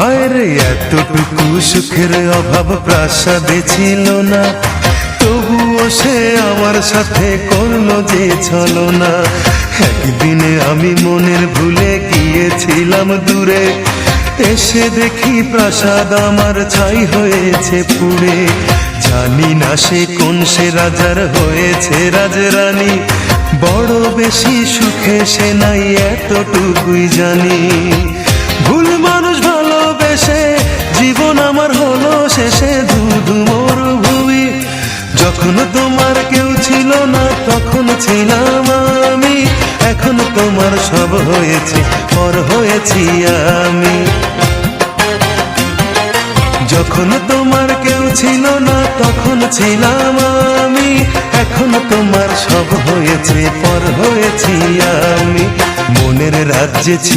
হায় রে এতটুকু সুখের অভাব প্রাসাদে ছিল না, তবুও সে আমার সাথে করলো যে ছলনা। একদিনে আমি মনের ভুলে গিয়েছিলাম দূরে, এসে দেখি প্রাসাদ আমার ছাই হয়েছে পুড়ে। জানি না সে কোন সে রাজার হয়েছে রাজরানী, বড় বেশি সুখে সে নাই এতটুকুই জানি। ভুল মানুষ ভালোবেসে জীবন আমার হলো শেষে ধুধু মরুভূমি। যখন তোমার কেউ ছিল না তখন ছিলাম আমি, এখন তোমার সব হয়েছে পর হয়েছি আমি। যখন তোমার কেউ ছিল না তখন ছিলাম আমি, এখন তোমার সব হয়েছে পর হয়েছি আমি। মনের রাজ্যে